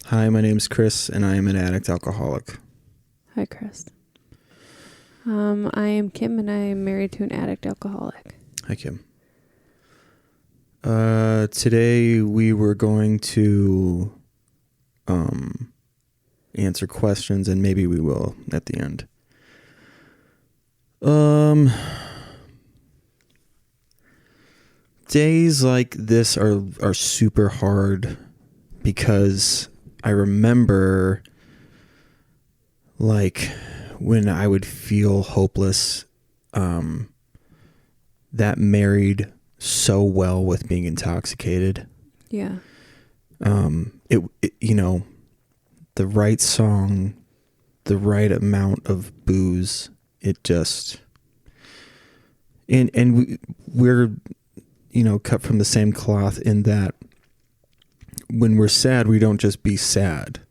Hi, my name's Chris, and I am an addict alcoholic. Hi, Chris. I am Kim, and I am married to an addict alcoholic. Hi, Kim. Today we were going to answer questions, and maybe we will at the end. Days like this are super hard because I remember like when I would feel hopeless, that married so well with being intoxicated. Yeah. It you know, the right song, the right amount of booze, it just and we're cut from the same cloth in that when we're sad, we don't just be sad.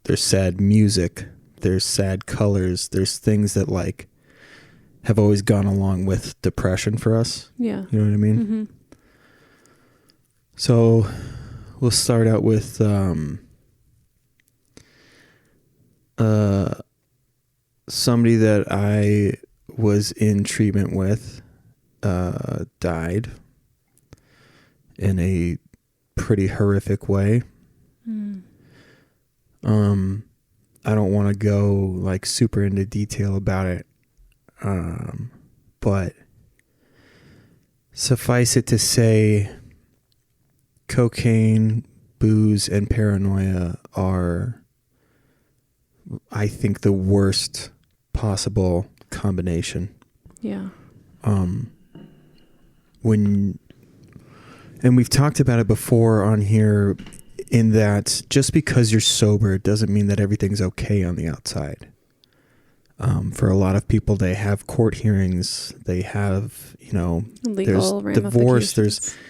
There's sad music, there's sad colors, there's things that like have always gone along with depression for us. Yeah. You know what I mean? Mm-hmm. So we'll start out with somebody that I was in treatment with died in a pretty horrific way. I don't want to go like super into detail about it, but suffice it to say, cocaine, booze, and paranoia are, I think, the worst possible combination. Yeah. And we've talked about it before on here, in that just because you're sober doesn't mean that everything's okay on the outside. For a lot of people, they have court hearings, they have, Legal there's divorce,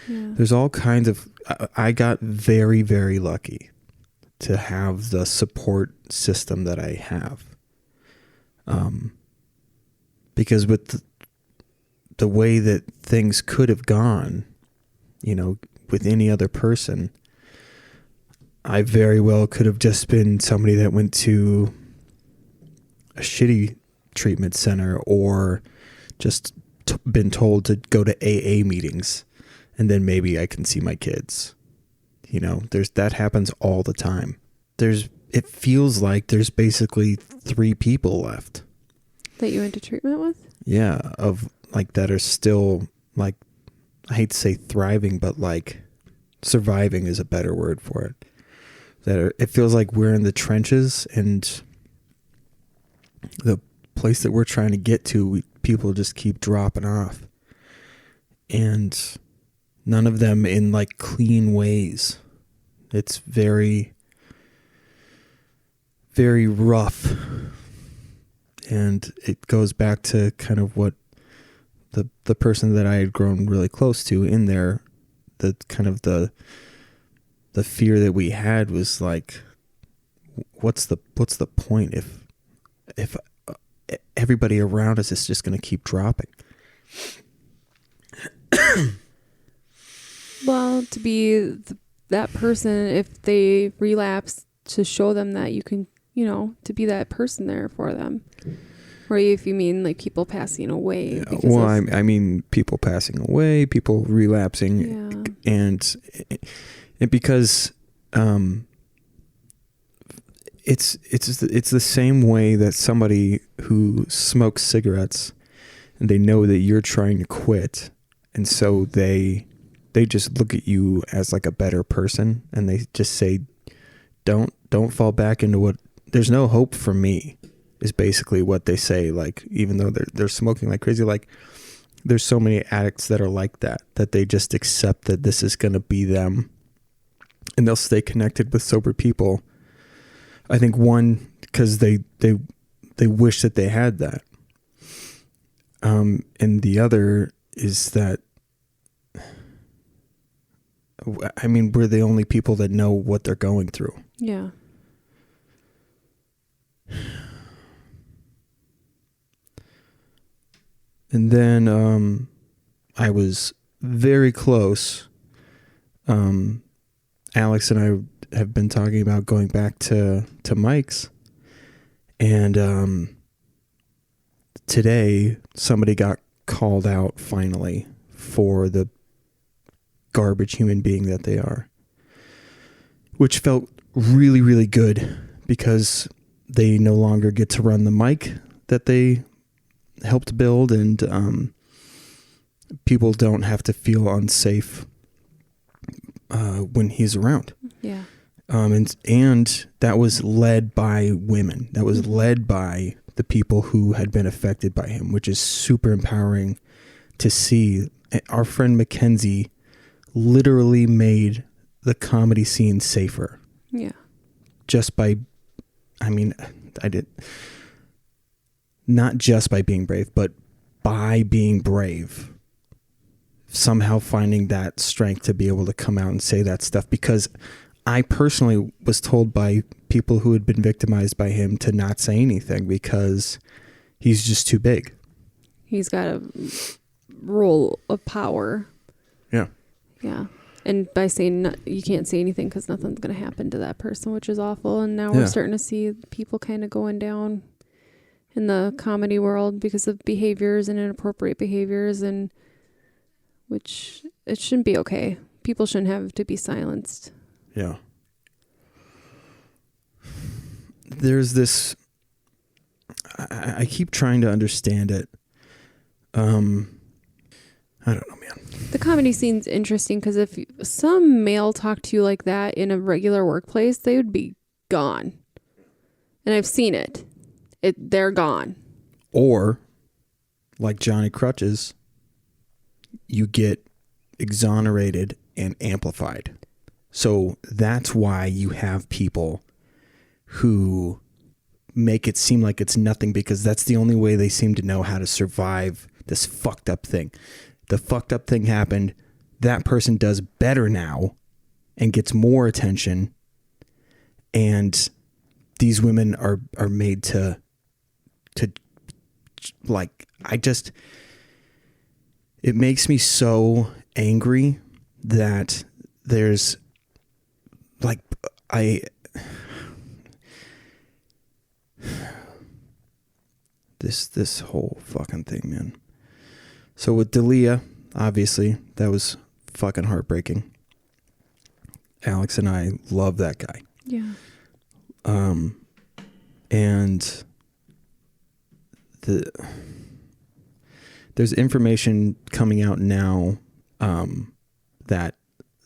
Yeah. there's all kinds of, I got very, very lucky to have the support system that I have. Because with the way that things could have gone, with any other person, I very well could have just been somebody that went to a shitty treatment center, or just been told to go to AA meetings, and then maybe I can see my kids. That happens all the time. It feels like there's basically 3 people left. That you went to treatment with? Yeah, of like that are still like, I hate to say thriving, but like surviving is a better word for it. It feels like we're in the trenches, and the place that we're trying to get to, people just keep dropping off, and none of them in like clean ways. It's very, very rough, and it goes back to kind of what the person that I had grown really close to in there, the kind of the fear that we had was like, what's the point if everybody around us is just going to keep dropping? Well, to be that person, if they relapse, to show them that you can, to be that person there for them. Or if you mean like people passing away. Well, I mean people passing away, people relapsing, yeah. and because it's the same way that somebody who smokes cigarettes, and they know that you're trying to quit, and so they just look at you as like a better person, and they just say, don't fall back into what, there's no hope for me, is basically what they say. Like, even though they're smoking like crazy, like there's so many addicts that are like that they just accept that this is going to be them, and they'll stay connected with sober people. I think one, because they wish that they had that. And the other is that, I mean, we're the only people that know what they're going through. Yeah. And then I was very close Alex and I have been talking about going back to Mike's, and today somebody got called out finally for the garbage human being that they are, which felt really, really good because they no longer get to run the mic that they helped build, and people don't have to feel unsafe when he's around. Yeah. And that was led by women. That was led by the people who had been affected by him, which is super empowering to see. Our friend Mackenzie literally made the comedy scene safer. Yeah. Just by, not just by being brave, but by being brave. Somehow finding that strength to be able to come out and say that stuff, because I personally was told by people who had been victimized by him to not say anything because he's just too big. He's got a role of power. Yeah. Yeah. And by saying you can't say anything because nothing's going to happen to that person, which is awful. And now we're starting to see people kind of going down in the comedy world because of behaviors and inappropriate behaviors, and which it shouldn't be okay. People shouldn't have to be silenced. Yeah. There's this, I keep trying to understand it. I don't know, man. The comedy scene's interesting because if some male talked to you like that in a regular workplace, they would be gone. And I've seen it. They're gone. Or, like Johnny Crutches, you get exonerated and amplified. So that's why you have people who make it seem like it's nothing, because that's the only way they seem to know how to survive this fucked up thing. The fucked up thing happened. That person does better now and gets more attention. And these women are made to like, it makes me so angry that there's like, this whole fucking thing, man. So with D'Elia, obviously, that was fucking heartbreaking. Alex and I love that guy. Yeah. And there's information coming out now that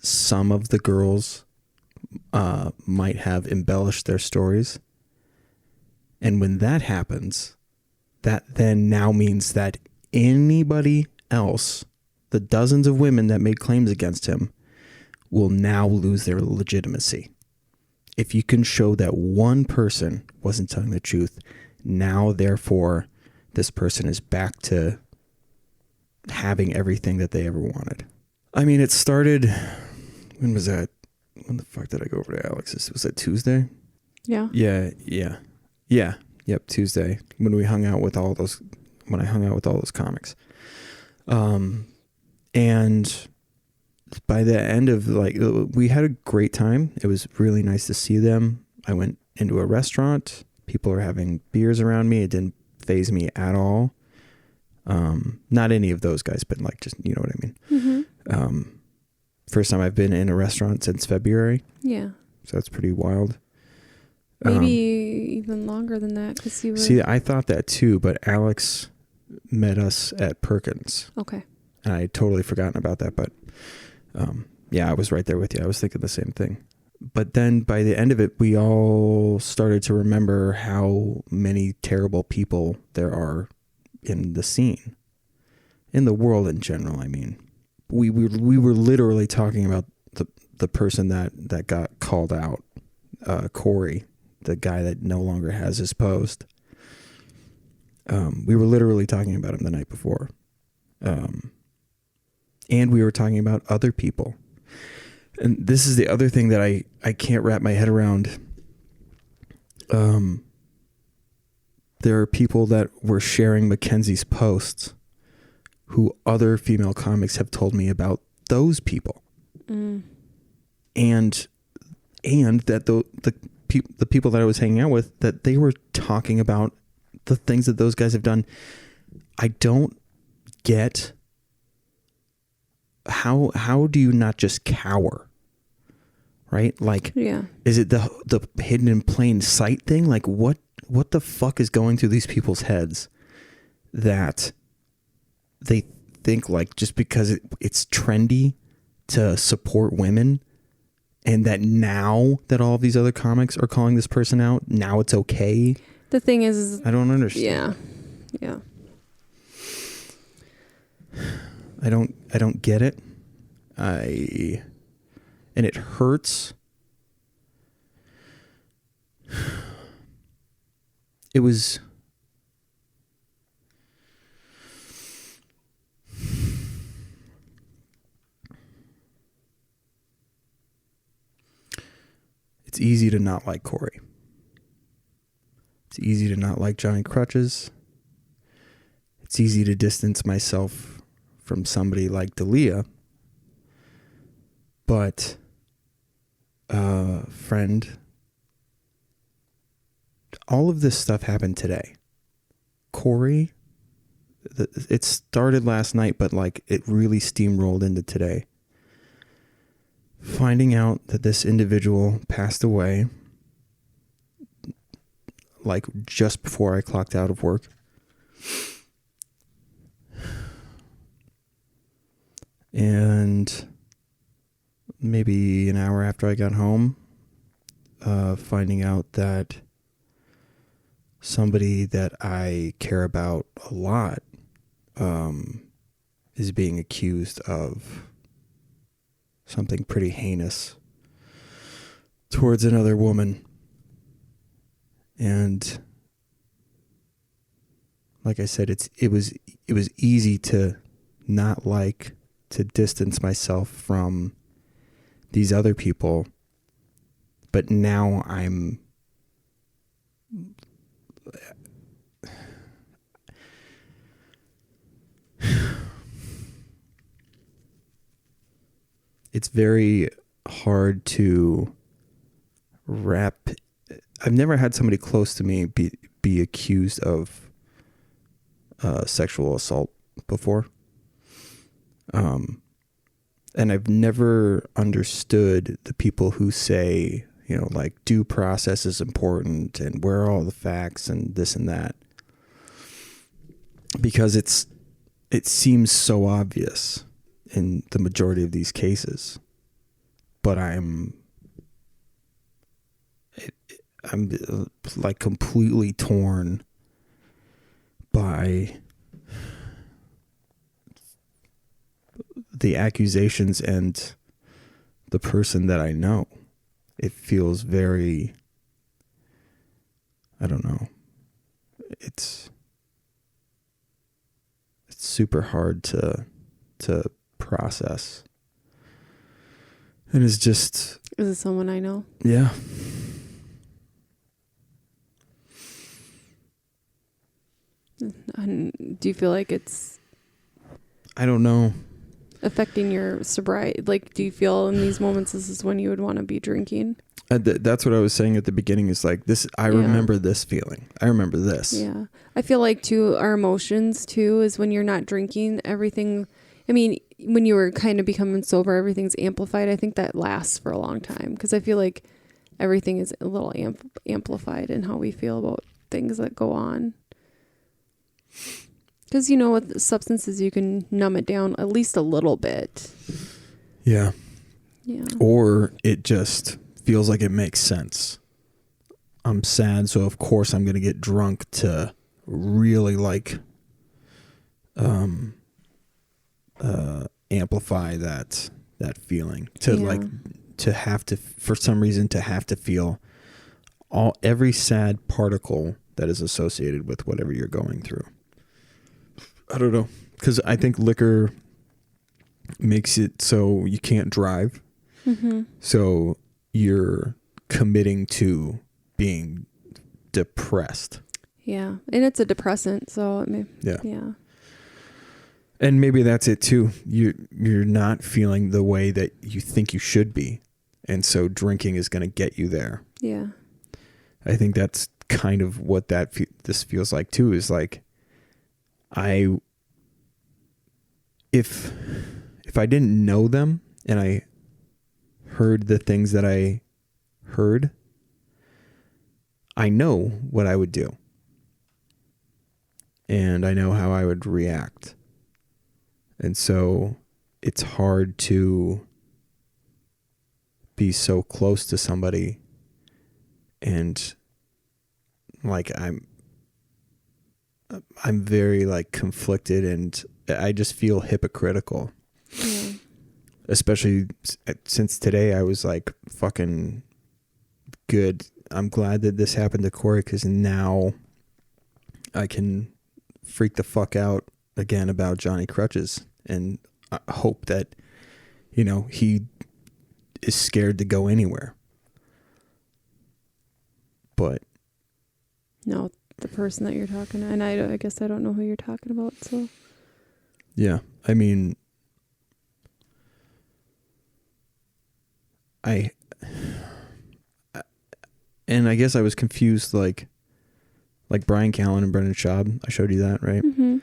some of the girls might have embellished their stories. And when that happens, that then now means that anybody else, the dozens of women that made claims against him, will now lose their legitimacy. If you can show that one person wasn't telling the truth, now therefore this person is back to having everything that they ever wanted. I mean, it started, when was that? When the fuck did I go over to Alex's? Was that Tuesday? Yeah. Yep, Tuesday, when I hung out with all those comics. And by the end of, like, we had a great time. It was really nice to see them. I went into a restaurant. People are having beers around me. It didn't faze me at all. Not any of those guys, but like, just, you know what I mean? Mm-hmm. First time I've been in a restaurant since February. Yeah. So that's pretty wild. Maybe even longer than that. Cause you were... See, I thought that too, but Alex met us at Perkins. Okay. And I had totally forgotten about that, but yeah, I was right there with you. I was thinking the same thing. But then by the end of it, we all started to remember how many terrible people there are in the scene, in the world in general. I mean, we were literally talking about the person that got called out, Corey, the guy that no longer has his post. We were literally talking about him the night before. And we were talking about other people. And this is the other thing that I can't wrap my head around. There are people that were sharing Mackenzie's posts who other female comics have told me about those people. Mm. And and that the people that I was hanging out with, that they were talking about the things that those guys have done. I don't get how do you not just cower? Right? Like, Yeah. is it the hidden in plain sight thing? Like, what the fuck is going through these people's heads that they think, like, just because it's trendy to support women, and that now that all of these other comics are calling this person out, now it's okay? The thing is I don't understand. Yeah. I don't get it. And it hurts. It was it's easy to not like Corey. It's easy to not like Johnny Crutches. It's easy to distance myself from somebody like D'Elia. But, friend, all of this stuff happened today. Corey, it started last night, but like it really steamrolled into today. Finding out that this individual passed away, like just before I clocked out of work. And maybe an hour after I got home, finding out that somebody that I care about a lot is being accused of something pretty heinous towards another woman. And like I said, it was easy to not like, to distance myself from these other people, but now I'm it's very hard to wrap. I've never had somebody close to me be accused of sexual assault before. And I've never understood the people who say, you know, like, due process is important and where are all the facts and this and that. Because it seems so obvious in the majority of these cases. But I'm like completely torn by the accusations and the person that I know. It feels very, I don't know. It's super hard to process. And it's just... Is it someone I know? Yeah. And do you feel like it's... I don't know. Affecting your sobriety? Like, do you feel in these moments this is when you would want to be drinking? That's what I was saying at the beginning, is like this. I remember this feeling. I remember this. Yeah. I feel like too, our emotions too, is when you're not drinking, everything, I mean, when you were kind of becoming sober, everything's amplified. I think that lasts for a long time because I feel like everything is a little amplified in how we feel about things that go on. Because, you know, with substances, you can numb it down at least a little bit. Yeah. Yeah. Or it just feels like it makes sense. I'm sad, so of course I'm going to get drunk to really like amplify that feeling. To have to, for some reason, to have to feel every sad particle that is associated with whatever you're going through. I don't know, because I think liquor makes it so you can't drive. Mm-hmm. So you're committing to being depressed. Yeah. And it's a depressant, so it may, yeah. And maybe that's it too. You're not feeling the way that you think you should be. And so drinking is going to get you there. Yeah. I think that's kind of what this feels like too, is like, if I didn't know them and I heard the things that I heard, I know what I would do. And I know how I would react. And so it's hard to be so close to somebody and like I'm very like conflicted, and I just feel hypocritical. Yeah. Especially since today I was like, fucking good. I'm glad that this happened to Corey, because now I can freak the fuck out again about Johnny Crutches, and I hope that, you know, he is scared to go anywhere. But No, the person that you're talking to, and I guess I don't know who you're talking about, so. yeah, I mean, and I guess I was confused, like Brian Callen and Brendan Schaub. I showed you that, right? Mm-hmm.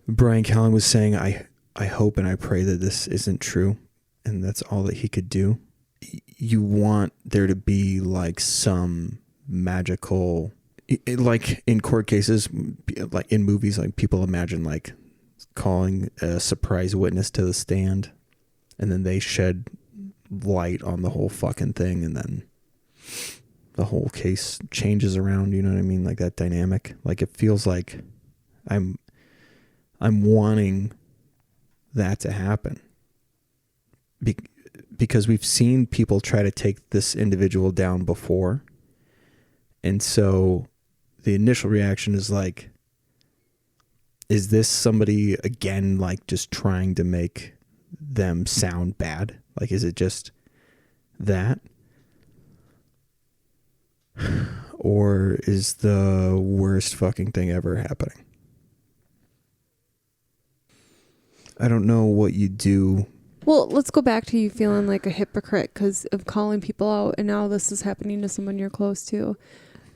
Brian Callen was saying, I hope and I pray that this isn't true, and that's all that he could do. You want there to be like some magical, like in court cases, like in movies, like people imagine like calling a surprise witness to the stand, and then they shed light on the whole fucking thing, and then the whole case changes around, you know what I mean? Like that dynamic. Like it feels like I'm wanting that to happen. Because we've seen people try to take this individual down before. And so the initial reaction is like, is this somebody again, like just trying to make them sound bad? Like, is it just that? Or is the worst fucking thing ever happening? I don't know what you do. Well, let's go back to you feeling like a hypocrite because of calling people out, and now this is happening to someone you're close to.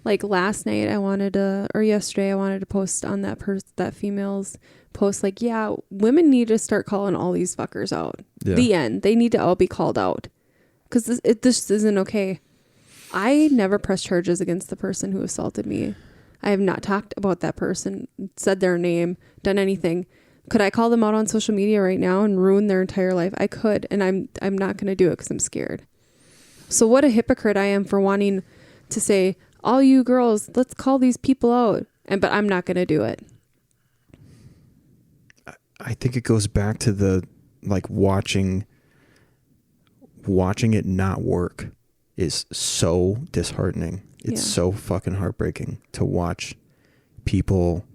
Like last night, yesterday, I wanted to post on that female's post, like, yeah, women need to start calling all these fuckers out. Yeah. The end. They need to all be called out because this isn't okay. I never pressed charges against the person who assaulted me. I have not talked about that person, said their name, done anything. Could I call them out on social media right now and ruin their entire life? I could, and I'm not going to do it because I'm scared. So what a hypocrite I am for wanting to say, all you girls, let's call these people out. But I'm not going to do it. I think it goes back to the, like, watching it not work is so disheartening. It's so fucking heartbreaking to watch people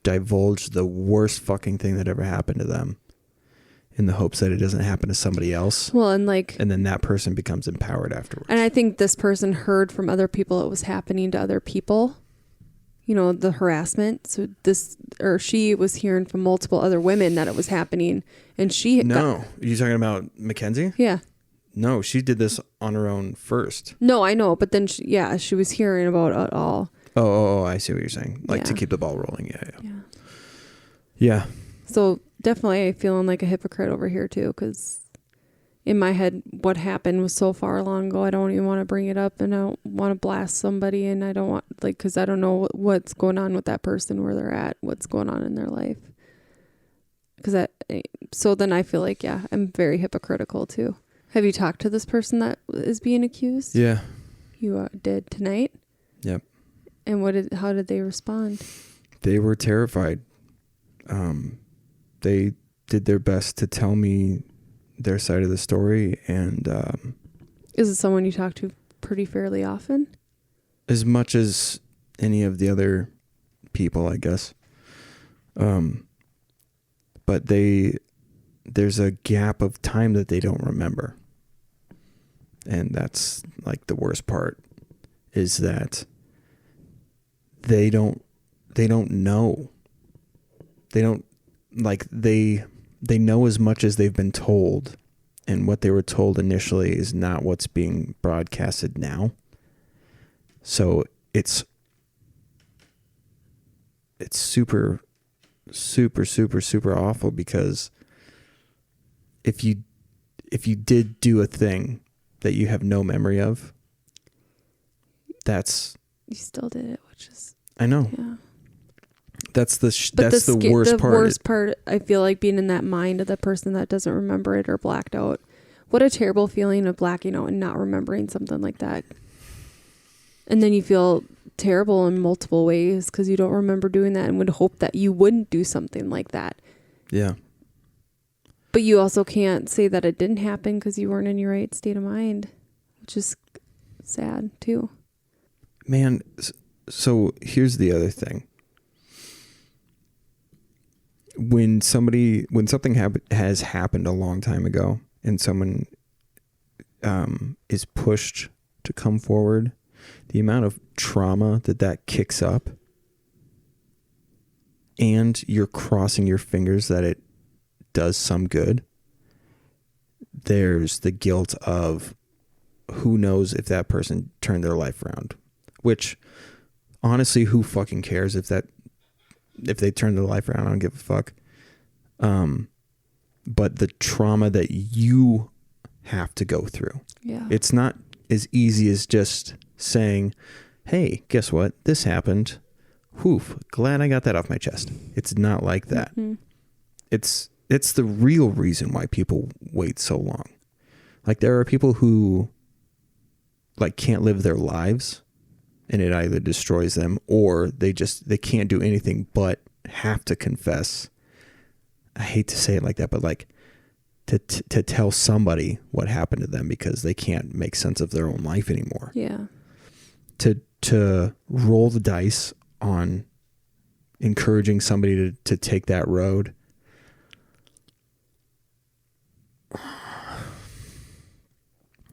divulge the worst fucking thing that ever happened to them in the hopes that it doesn't happen to somebody else. Well, and then that person becomes empowered afterwards. And I think this person heard from other people it was happening to other people. You know, the harassment. So she was hearing from multiple other women that it was happening, and are you talking about Mackenzie? Yeah. No, she did this on her own first. No, I know, but then she was hearing about it all. Oh, I see what you're saying. Like to keep the ball rolling. Yeah. So definitely feeling like a hypocrite over here too, because in my head, what happened was so far long ago. I don't even want to bring it up, and I don't want to blast somebody, and I don't want, like, because I don't know what's going on with that person, where they're at, what's going on in their life. So then I feel like, I'm very hypocritical too. Have you talked to this person that is being accused? Yeah. You did tonight? Yep. And how did they respond? They were terrified. They did their best to tell me their side of the story, and is it someone you talk to pretty fairly often? As much as any of the other people, I guess. But there's a gap of time that they don't remember. And that's like the worst part, is that they don't know. They don't, like, they know as much as they've been told, and what they were told initially is not what's being broadcasted now. So it's super, super, super, super awful, because if you did do a thing that you have no memory of, you still did it, which is, I know. yeah. That's the worst part. The worst part, I feel like, being in that mind of the person that doesn't remember it or blacked out. What a terrible feeling of blacking out and not remembering something like that. And then you feel terrible in multiple ways because you don't remember doing that and would hope that you wouldn't do something like that. Yeah. But you also can't say that it didn't happen because you weren't in your right state of mind, which is sad too. Man, so here's the other thing. When something has happened a long time ago and someone is pushed to come forward, the amount of trauma that kicks up, and you're crossing your fingers that it does some good, there's the guilt of who knows if that person turned their life around, which honestly, who fucking cares if they turn their life around? I don't give a fuck. But the trauma that you have to go through, Yeah. it's not as easy as just saying, hey, guess what? This happened. Whew, glad I got that off my chest. It's not like that. Mm-hmm. It's the real reason why people wait so long. Like, there are people who like can't live their lives, and it either destroys them or they can't do anything but have to confess. I hate to say it like that, but like to tell somebody what happened to them because they can't make sense of their own life anymore. Yeah. To roll the dice on encouraging somebody to take that road. I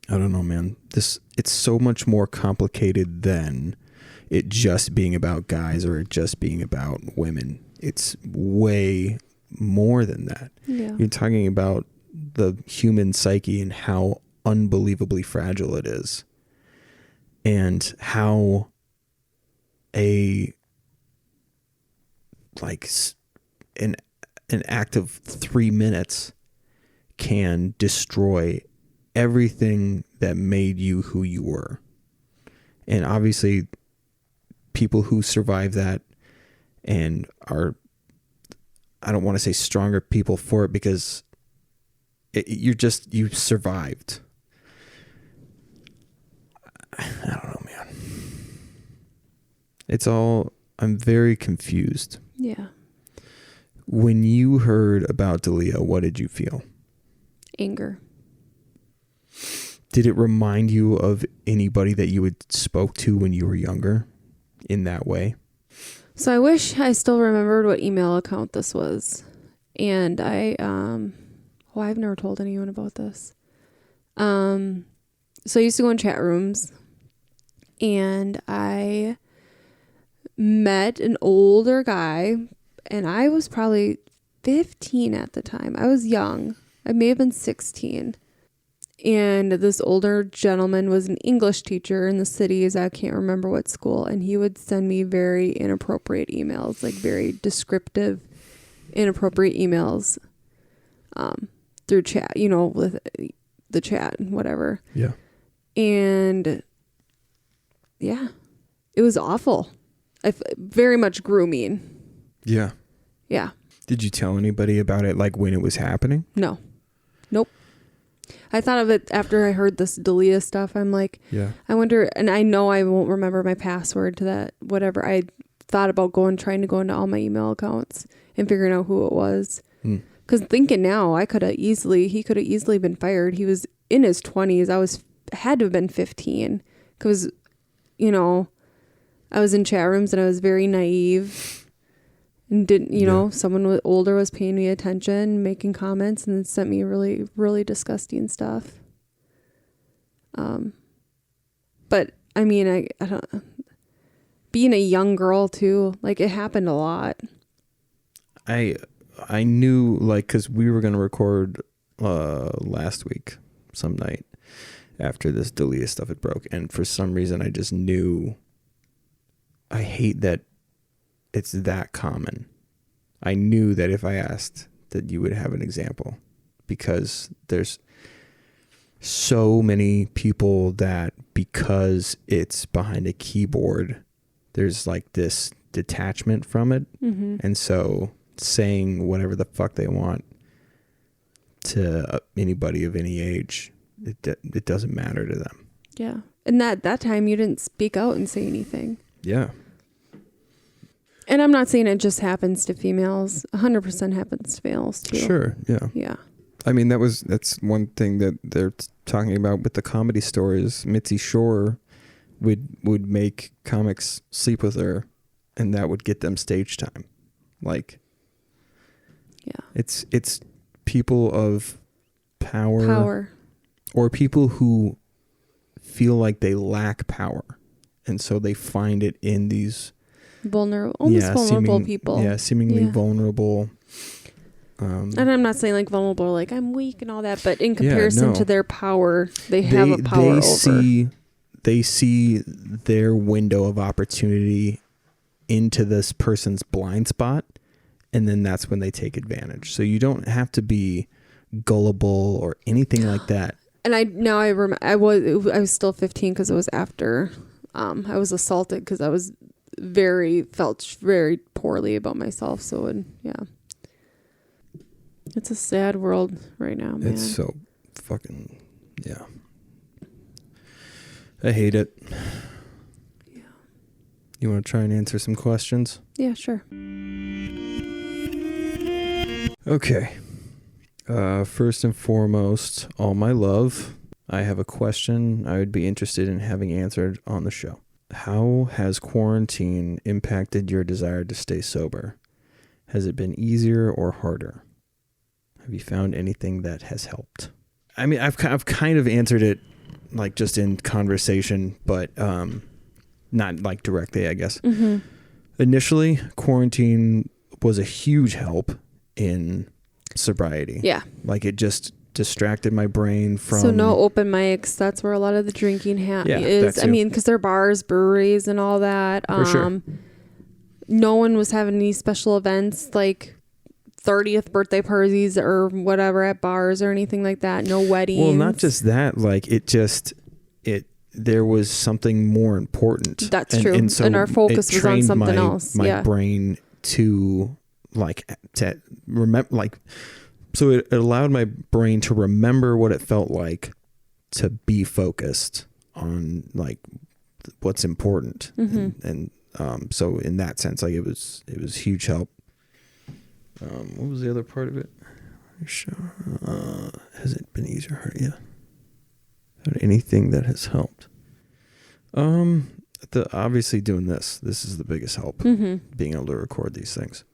don't know, man. It's so much more complicated than it just being about guys or it just being about women. It's way more than that. Yeah. You're talking about the human psyche and how unbelievably fragile it is, and how an act of 3 minutes can destroy everything that made you who you were. And obviously people who survive that and are, I don't want to say stronger people for it, because you survived. I don't know, man. I'm very confused. Yeah. When you heard about Dalia, what did you feel? Anger. Did it remind you of anybody that you had spoke to when you were younger in that way? So I wish I still remembered what email account this was. And I've never told anyone about this. So I used to go in chat rooms, and I met an older guy, and I was probably 15 at the time. I was young. I may have been 16. And this older gentleman was an English teacher in the cities. I can't remember what school. And he would send me very inappropriate emails, like very descriptive, inappropriate emails through chat, with the chat and whatever. Yeah. And yeah, it was awful. Very much grooming. Yeah. Yeah. Did you tell anybody about it, like when it was happening? No. Nope. I thought of it after I heard this Dalia stuff. I'm like, yeah. I wonder, and I know I won't remember my password to that, whatever. I thought about trying to go into all my email accounts and figuring out who it was. Because thinking now, he could have easily been fired. He was in his 20s. Had to have been 15. Because, I was in chat rooms and I was very naive. And didn't, someone older was paying me attention, making comments, and then sent me really, really disgusting stuff. But I mean, I don't, being a young girl too, like it happened a lot. I knew, like, cause we were going to record last week, some night after this Dalia stuff had broke, and for some reason I just knew. I hate that it's that common. I knew that if I asked that you would have an example, because there's so many people that because it's behind a keyboard, there's like this detachment from it. Mm-hmm. And so saying whatever the fuck they want to anybody of any age, it doesn't matter to them. Yeah. And that time you didn't speak out and say anything. Yeah. And I'm not saying it just happens to females. 100% happens to males too. Sure. Yeah. Yeah. I mean, that's one thing that they're talking about with the Comedy Store is Mitzi Shore would make comics sleep with her, and that would get them stage time. Like, yeah, it's people of power or people who feel like they lack power, and so they find it in these vulnerable people. Yeah, seemingly vulnerable. And I'm not saying like vulnerable, like I'm weak and all that, but in comparison to their power, they have a power over. They see their window of opportunity into this person's blind spot, and then that's when they take advantage. So you don't have to be gullible or anything like that. And I remember I was still 15 because it was after I was assaulted because I was felt very poorly about myself. So it's a sad world right now, man. It's so fucking, yeah. I hate it. Yeah. You want to try and answer some questions? Yeah, sure. Okay. First and foremost, all my love, I have a question I would be interested in having answered on the show. How has quarantine impacted your desire to stay sober? Has it been easier or harder? Have you found anything that has helped? I mean, I've kind of answered it like just in conversation, but not like directly, I guess. Mm-hmm. Initially, quarantine was a huge help in sobriety. Yeah. Like it just distracted my brain from... So no open mics. That's where a lot of the drinking is. I mean, because they're bars, breweries, and all that. For sure. No one was having any special events like 30th birthday parties or whatever at bars or anything like that. No weddings. Well, not just that. Like there was something more important. That's true. And so our focus was on something else. My brain to remember, like, so it allowed my brain to remember what it felt like to be focused on like what's important. Mm-hmm. And so in that sense, like it was huge help. What was the other part of it? Has it been easier or harder? Yeah. Anything that has helped? Obviously doing this is the biggest help. Mm-hmm. Being able to record these things.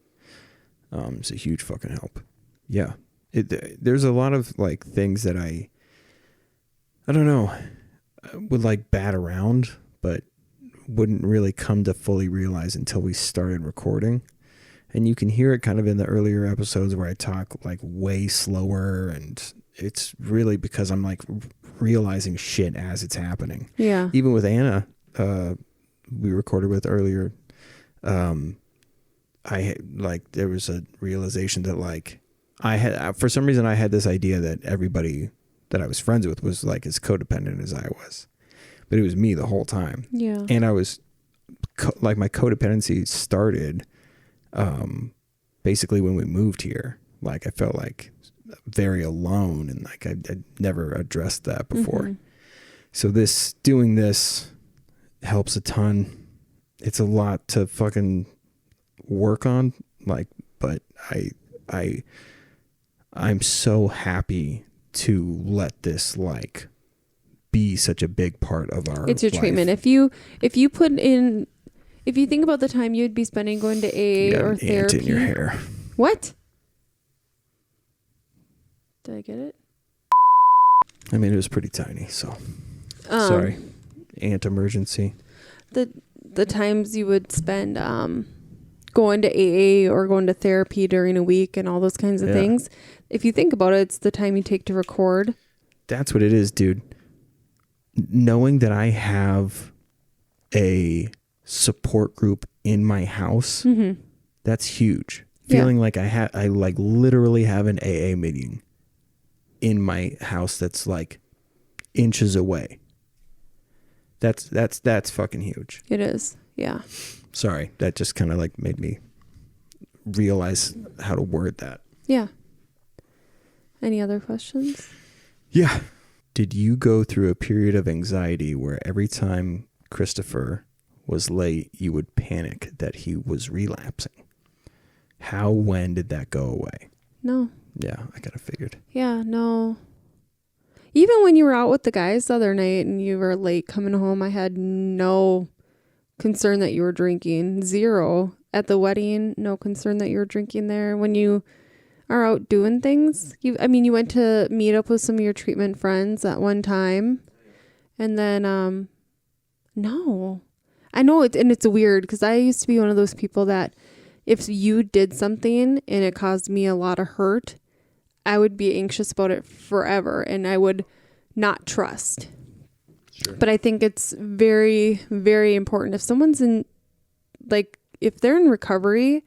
It's a huge fucking help. Yeah. There's a lot of like things that I don't know, would like bat around, but wouldn't really come to fully realize until we started recording. And you can hear it kind of in the earlier episodes where I talk like way slower, and it's really because I'm like realizing shit as it's happening. Yeah. Even with Anna, we recorded with earlier, there was a realization that like I had, for some reason I had this idea that everybody that I was friends with was like as codependent as I was, but it was me the whole time. Yeah. And I was like, my codependency started basically when we moved here. Like I felt like very alone, and like I'd never addressed that before. Mm-hmm. So doing this helps a ton. It's a lot to fucking work on, like, but I'm so happy to let this like be such a big part of our It's your life. treatment. If you think about the time you'd be spending going to AA or therapy. Ant in your hair. What? Did I get it? I mean, it was pretty tiny, so sorry. Ant emergency. The times you would spend going to AA or going to therapy during a week and all those kinds of Yeah. things. If you think about it, it's the time you take to record. That's what it is, dude. Knowing that I have a support group in my house, Mm-hmm. that's huge. Yeah. Feeling like I like literally have an AA meeting in my house that's like inches away. That's fucking huge. It is. Yeah. Sorry, that just kind of like made me realize how to word that. Yeah. Any other questions? Yeah. Did you go through a period of anxiety where every time Christopher was late, you would panic that he was relapsing? When did that go away? No. Yeah, I kind of figured. Yeah, no. Even when you were out with the guys the other night and you were late coming home, I had no concern that you were drinking. Zero. At the wedding, no concern that you were drinking there. When you are out doing things, you went to meet up with some of your treatment friends at one time. And then, no. I know it's weird because I used to be one of those people that if you did something and it caused me a lot of hurt, I would be anxious about it forever and I would not trust. Sure. But I think it's very, very important. If someone's if they're in recovery,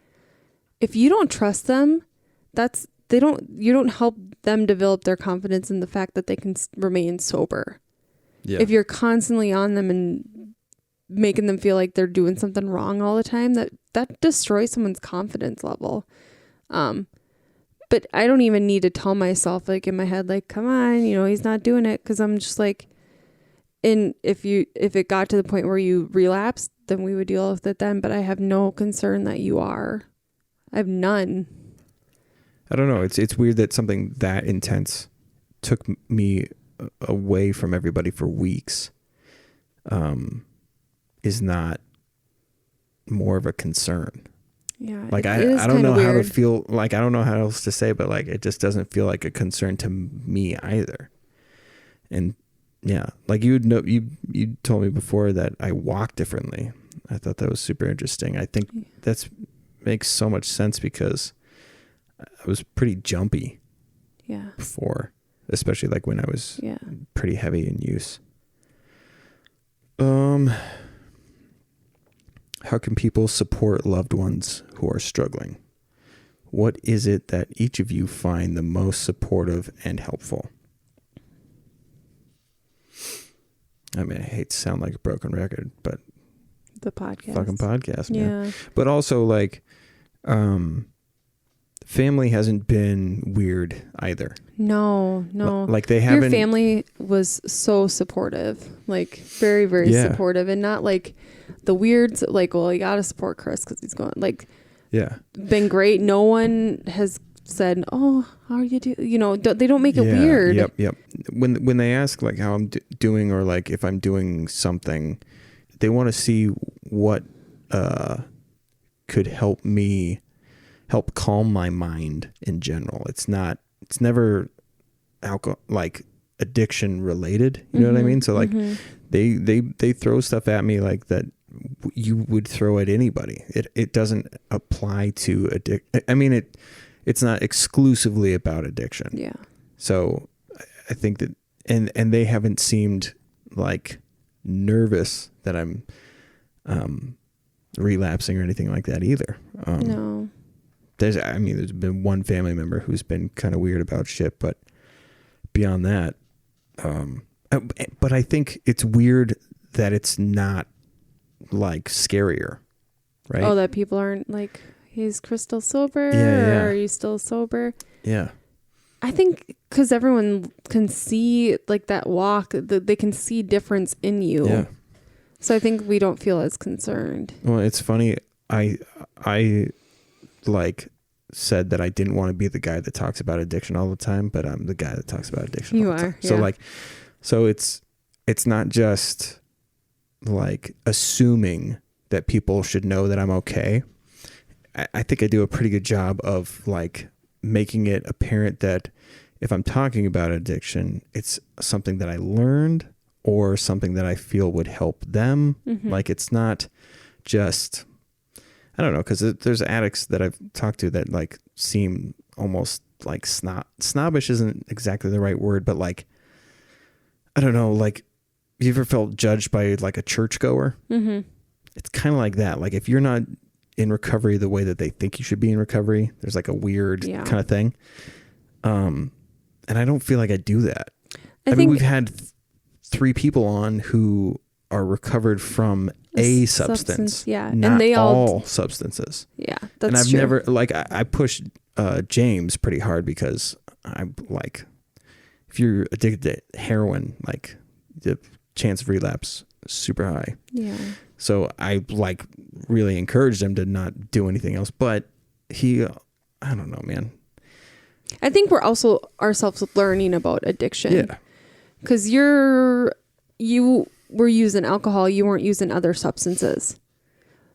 if you don't trust them, you don't help them develop their confidence in the fact that they can remain sober. Yeah. If you're constantly on them and making them feel like they're doing something wrong all the time, that destroys someone's confidence level. But I don't even need to tell myself like in my head, like, come on, he's not doing it. Cause I'm just like, if it got to the point where you relapsed, then we would deal with it then. But I have no concern that you are. I have none. I don't know. It's weird that something that intense took me away from everybody for weeks. Is not more of a concern. Yeah. Like I don't know how to feel. Like I don't know how else to say, but like it just doesn't feel like a concern to me either. And yeah, like you told me before that I walk differently. I thought that was super interesting. I think that's makes so much sense because I was pretty jumpy. Yeah. Before, especially like when I was Yeah. pretty heavy in use. How can people support loved ones who are struggling? What is it that each of you find the most supportive and helpful? I mean, I hate to sound like a broken record, but The podcast. fucking podcast, man. Yeah. But also like, family hasn't been weird either. No. Like they haven't. Your family was so supportive, like very, very supportive, and not like the weirds. Like, well, you gotta support Chris because he's going. Like, Yeah. been great. No one has said, "Oh, how are you doing?" They don't make it weird. Yep. When they ask like how I'm doing or like if I'm doing something, they want to see what could help calm my mind in general. It's never alcohol, like addiction related. You know what I mean? So like they throw stuff at me like that you would throw at anybody. It doesn't apply to I mean, it's not exclusively about addiction. Yeah. So I think that, and they haven't seemed like nervous that I'm relapsing or anything like that either. No. There's been one family member who's been kind of weird about shit, but beyond that, but I think it's weird that it's not like scarier, right? Oh, that people aren't like, is Chris still sober? Yeah. Or are you still sober? Yeah. I think because everyone can see like that walk, they can see difference in you. Yeah. So I think we don't feel as concerned. Well, it's funny. I like said that I didn't want to be the guy that talks about addiction all the time, but I'm the guy that talks about addiction all the time. Yeah. So like, it's not just like assuming that people should know that I'm okay. I think I do a pretty good job of like making it apparent that if I'm talking about addiction, it's something that I learned or something that I feel would help them. Mm-hmm. Like it's not just, I don't know, because there's addicts that I've talked to that like seem almost like snobbish isn't exactly the right word, but like, I don't know, like, you ever felt judged by like a churchgoer? Mm-hmm. It's kind of like that. Like if you're not in recovery the way that they think you should be in recovery, there's like a weird kind of thing. And I don't feel like I do that. I mean, we've had 3 people on who are recovered from a substance. Yeah. Not and they all substances. Yeah. That's and I've true. never, like, I pushed James pretty hard because I'm like, if you're addicted to heroin, like the chance of relapse is super high. Yeah. So I like really encouraged him to not do anything else. But he, I don't know, man. I think we're also ourselves learning about addiction. Yeah. Because you were using alcohol, you weren't using other substances.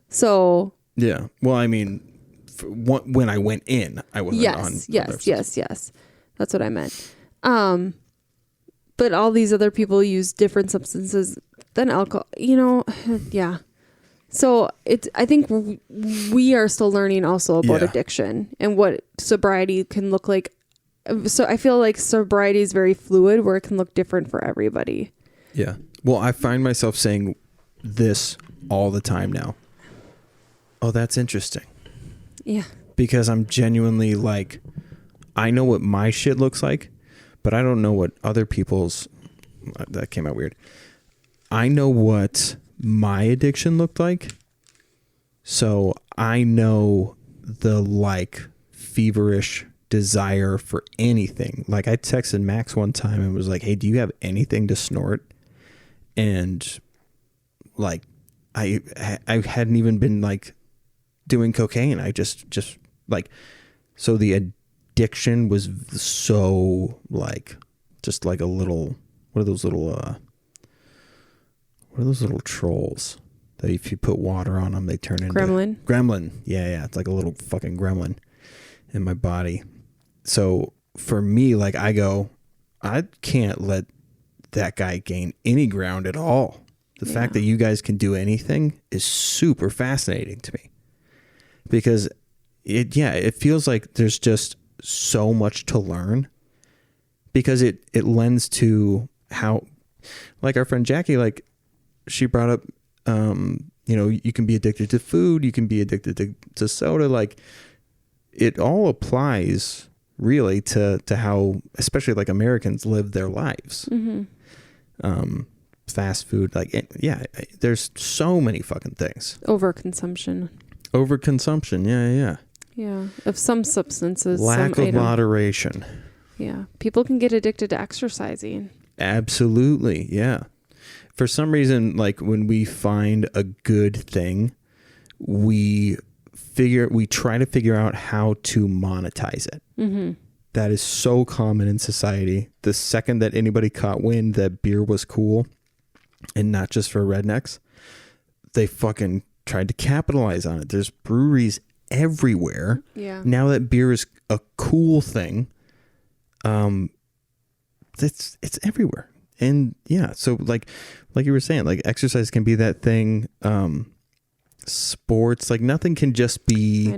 So. Yeah. Well, I mean, when I went in, I wasn't on. Yes. That's what I meant. But all these other people use different substances than alcohol, yeah. So I think we are still learning also about addiction and what sobriety can look like. So I feel like sobriety is very fluid where it can look different for everybody. Yeah. Well, I find myself saying this all the time now. Oh, that's interesting. Yeah. Because I'm genuinely like, I know what my shit looks like, but I don't know what other people's, that came out weird. I know what my addiction looked like. So I know the like feverish desire for anything. Like I texted Max one time and was like, hey, do you have anything to snort? And like, I hadn't even been like doing cocaine. I just like, so the addiction was so like, just like a little, what are those little trolls that if you put water on them, they turn into gremlin. Yeah. It's like a little fucking gremlin in my body. So for me, like I can't let that guy gain any ground at all. The fact that you guys can do anything is super fascinating to me because it feels like there's just so much to learn because it lends to how, like our friend Jackie, like she brought up, you can be addicted to food, you can be addicted to soda. Like it all applies really to how, especially like Americans live their lives. Mm-hmm. Fast food, like, there's so many fucking things. Overconsumption. Yeah. Of some substances. Lack of moderation. Yeah. People can get addicted to exercising. Absolutely. Yeah. For some reason, like when we find a good thing, we try to figure out how to monetize it. Mm-hmm. That is so common in society. The second that anybody caught wind that beer was cool and not just for rednecks, they fucking tried to capitalize on it. There's breweries everywhere. Yeah. Now that beer is a cool thing, it's everywhere. And yeah, so like you were saying, like exercise can be that thing. Sports, like nothing can just be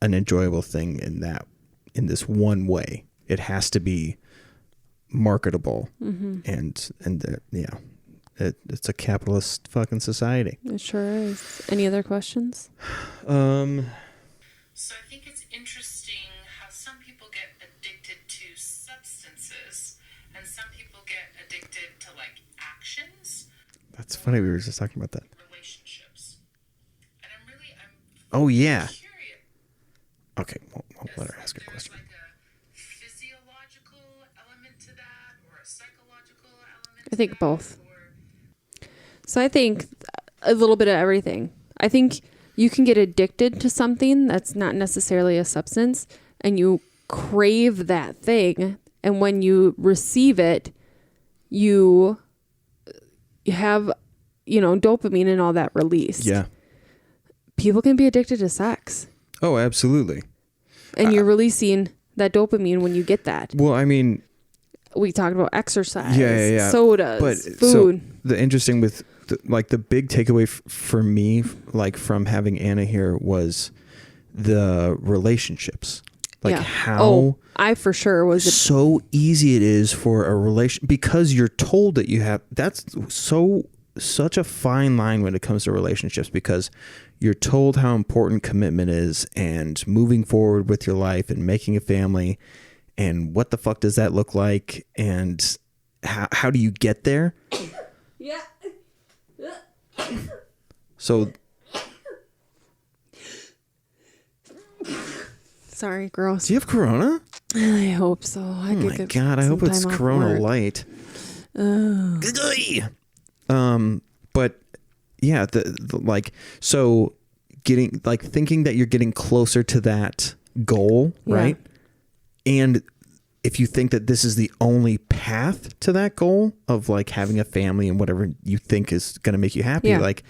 an enjoyable thing in this one way. It has to be marketable. Mm-hmm. It's a capitalist fucking society. It sure is. Any other questions? So I think it's interesting how some people get addicted to substances and some people get addicted to like actions. That's funny. We were just talking about that. Relationships. And I'm oh yeah. curious. Okay, we'll let her ask her question. Like a physiological element to that or a psychological element I think both. So I think a little bit of everything. I think you can get addicted to something that's not necessarily a substance and you crave that thing. And when you receive it, you have, dopamine and all that released. Yeah. People can be addicted to sex. Oh, absolutely. And you're releasing that dopamine when you get that. Well, I mean, we talked about exercise, yeah. sodas, but food. So the interesting with the big takeaway for me, like from having Anna here, was the relationships. Like how I for sure was so easy it is for a relation, because you're told that you have, that's such a fine line when it comes to relationships, because you're told how important commitment is and moving forward with your life and making a family, and what the fuck does that look like, and how do you get there? Yeah. So Sorry, gross. do you have Corona? I hope so. Oh my God, I hope it's Corona Light. But yeah, the like, so getting, like, thinking that you're getting closer to that goal, right? And if you think that this is the only path to that goal of like having a family and whatever you think is going to make you happy, like,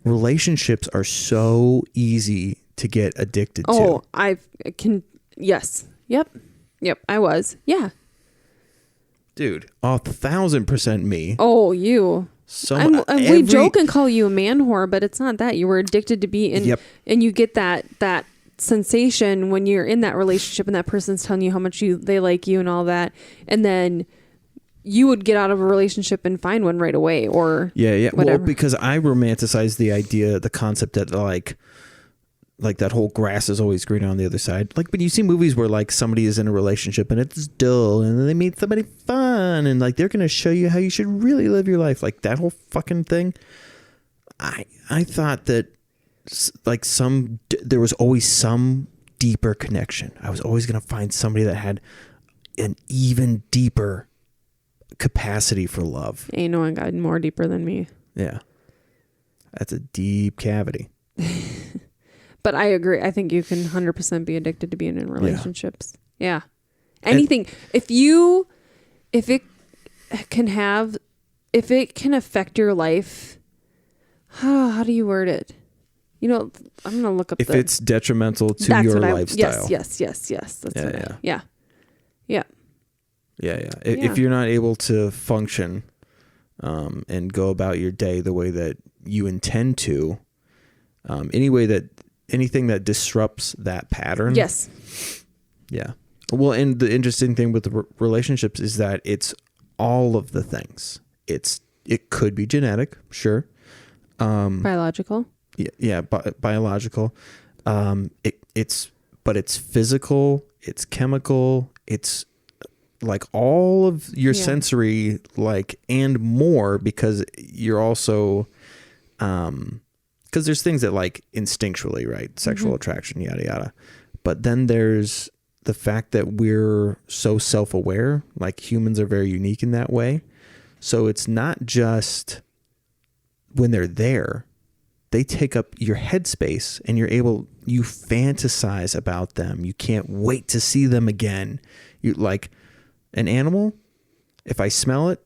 relationships are so easy to get addicted to. Oh, I can. Yes. Yep. I was. Yeah. Dude, 1,000% me. Oh, you. So we joke and call you a man whore, but it's not that. You were addicted to be in, and you get that sensation when you're in that relationship and that person's telling you how much they like you and all that, and then you would get out of a relationship and find one right away, or whatever. Well, because I romanticize the idea, the concept that like that whole grass is always greener on the other side. Like, when you see movies where like somebody is in a relationship and it's dull, and then they meet somebody fun, and like they're gonna show you how you should really live your life, like that whole fucking thing. I thought that like there was always some deeper connection. I was always gonna find somebody that had an even deeper capacity for love. Ain't no one got more deeper than me. Yeah, that's a deep cavity. But I agree. I think you can 100% be addicted to being in relationships. Yeah. Anything. If it can affect your life, how do you word it? You know, I'm going to look up if it's detrimental to your lifestyle. Yes. That's yeah. If you're not able to function and go about your day the way that you intend to, anything that disrupts that pattern. Yes. Yeah. Well, and the interesting thing with the relationships is that it's all of the things. It could be genetic, sure. Biological. Yeah, biological. It's physical, it's chemical, it's like all of your sensory, like, and more, because you're also, because there's things that like instinctually, right? Sexual attraction, yada, yada. But then there's the fact that we're so self-aware, like humans are very unique in that way. So it's not just when they're there, they take up your headspace, and you fantasize about them. You can't wait to see them again. You like an animal. If I smell it,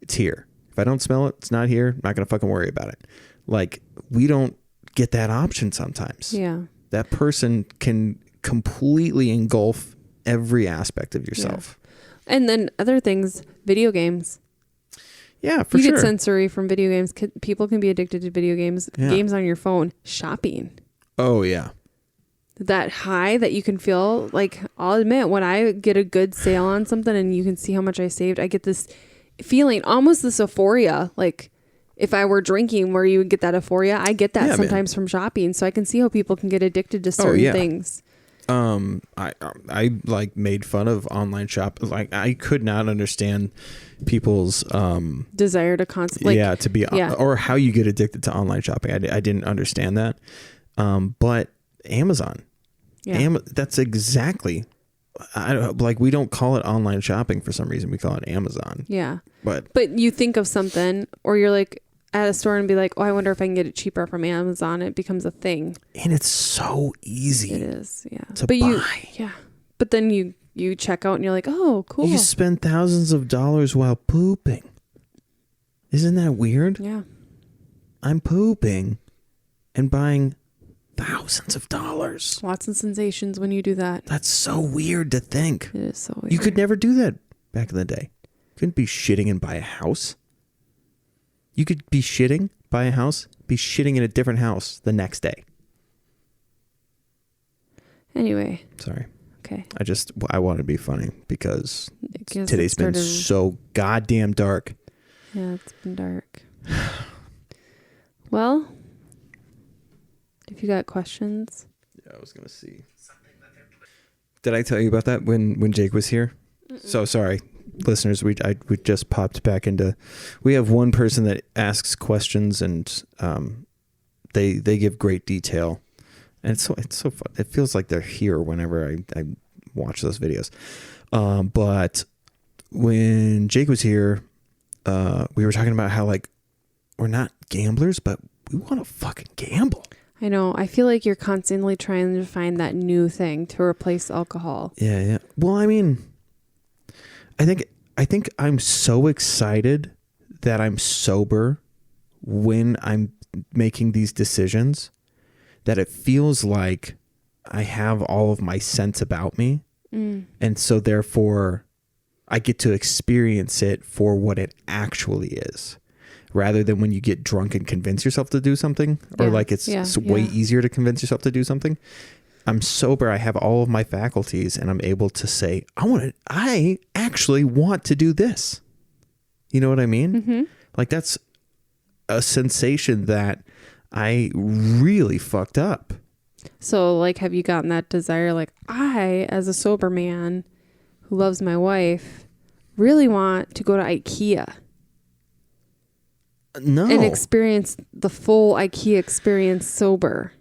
it's here. If I don't smell it, it's not here. I'm not going to fucking worry about it. Like, we don't get that option sometimes. Yeah. That person can completely engulf every aspect of yourself. Yeah. And then other things, video games. Yeah, for sure. You get sensory from video games. People can be addicted to video games. Yeah. Games on your phone. Shopping. Oh, yeah. That high that you can feel. Like, I'll admit, when I get a good sale on something and you can see how much I saved, I get this feeling, almost this euphoria. Like, if I were drinking, where you would get that euphoria, I get that sometimes from shopping. So I can see how people can get addicted to certain things. I like made fun of online shop. Like, I could not understand people's desire to constantly or how you get addicted to online shopping. I didn't understand that. But Amazon, that's exactly. We don't call it online shopping for some reason. We call it Amazon. Yeah, but you think of something, or you're like at a store and be like, oh, I wonder if I can get it cheaper from Amazon. It becomes a thing, and it's so easy. It is, yeah. To buy. But then you check out and you're like, oh, cool. You spend thousands of dollars while pooping. Isn't that weird? Yeah. I'm pooping and buying thousands of dollars. Lots of sensations when you do that. That's so weird to think. It is so weird. You could never do that back in the day. You couldn't be shitting and buy a house. You could be shitting, buy a house, be shitting in a different house the next day. Anyway. Sorry. Okay. I want to be funny because I guess today's it been started- so goddamn dark. Yeah, it's been dark. Well, if you got questions. Yeah, I was going to see. Did I tell you about that when Jake was here? So sorry, listeners. We just popped back into. We have one person that asks questions, and they give great detail, and it's so fun. It feels like they're here whenever I watch those videos. But when Jake was here, we were talking about how like we're not gamblers, but we want to fucking gamble. I know. I feel like you're constantly trying to find that new thing to replace alcohol. Yeah. Well, I mean, I think I'm so excited that I'm sober when I'm making these decisions that it feels like I have all of my sense about me. And so therefore I get to experience it for what it actually is. Rather than when you get drunk and convince yourself to do something, or Yeah, like it's way easier to convince yourself to do something. I'm sober. I have all of my faculties, and I'm able to say, I actually want to do this. You know what I mean? Mm-hmm. Like that's a sensation that I really fucked up. So, like, have you gotten that desire? Like, I, as a sober man who loves my wife, really want to go to IKEA No, and experience the full IKEA experience sober.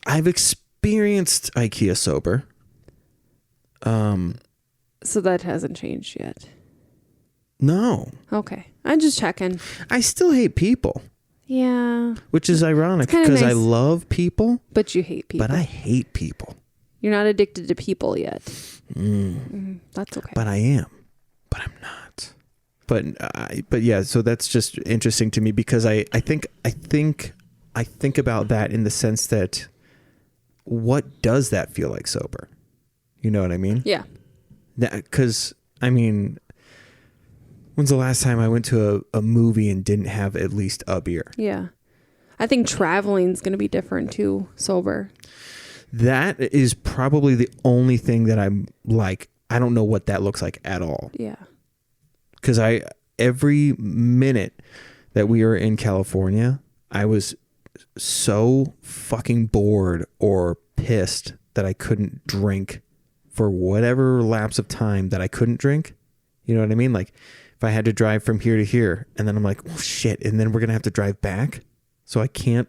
I've experienced IKEA sober. So that hasn't changed yet. No, Okay. I'm just checking. I still hate people, Yeah. which is ironic kinda because I nice. love people, But you hate people. but I hate people. You're not addicted to people yet. Mm. That's okay. But I am, but I'm not. But yeah, so that's just interesting to me because I think about that in the sense that what does that feel like sober? You know what I mean? Yeah. Because I mean, when's the last time I went to a movie and didn't have at least a beer? Yeah. I think traveling's going to be different too, sober. That is probably the only thing that I'm like, I don't know what that looks like at all. Yeah. Because every minute that we were in California, I was so fucking bored or pissed that I couldn't drink for whatever lapse of time that I couldn't drink. You know what I mean? Like if I had to drive from here to here and then I'm like, well, shit. And then we're going to have to drive back. So I can't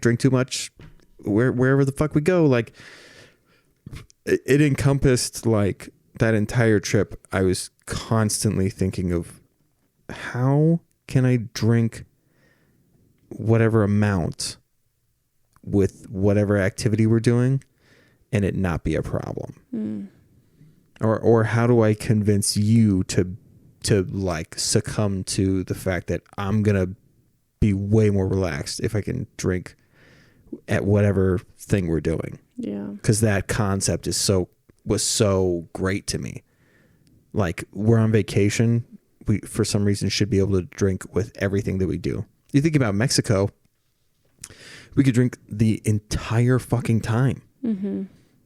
drink too much wherever the fuck we go. Like it encompassed like that entire trip. I was constantly thinking of how can I drink whatever amount with whatever activity we're doing and it not be a problem. Or how do I convince you to like succumb to the fact that I'm gonna be way more relaxed if I can drink at whatever thing we're doing. Yeah. Because that concept was so great to me. Like we're on vacation, we for some reason should be able to drink with everything that we do. You think about Mexico, we could drink the entire fucking time. Mm-hmm.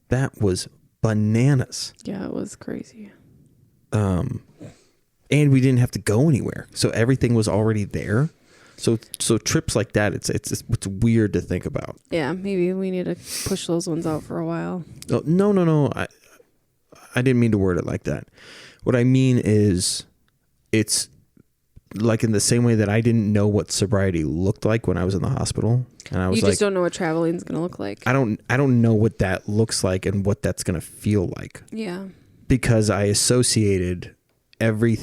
That was bananas. Yeah, it was crazy. And we didn't have to go anywhere, so everything was already there. So trips like that, it's weird to think about. Yeah, maybe we need to push those ones out for a while. Oh, no. I didn't mean to word it like that. What I mean is, it's like in the same way that I didn't know what sobriety looked like when I was in the hospital, and I was You just don't know what traveling's going to look like. I don't know what that looks like and what that's going to feel like, Yeah. because I associated every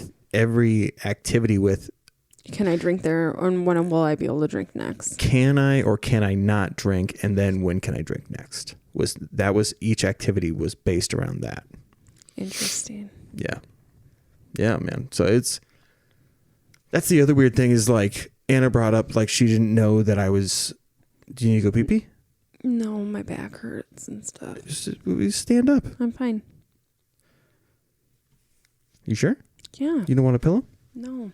activity with, Can I drink there, and when will I be able to drink next? can I or can I not drink, and then when can I drink next? Each activity was based around that. Interesting. Yeah, man. So that's the other weird thing is like Anna brought up like she didn't know that I was. Do you need to go pee pee? No, my back hurts and stuff. Just stand up. I'm fine. You sure? Yeah. You don't want a pillow? No.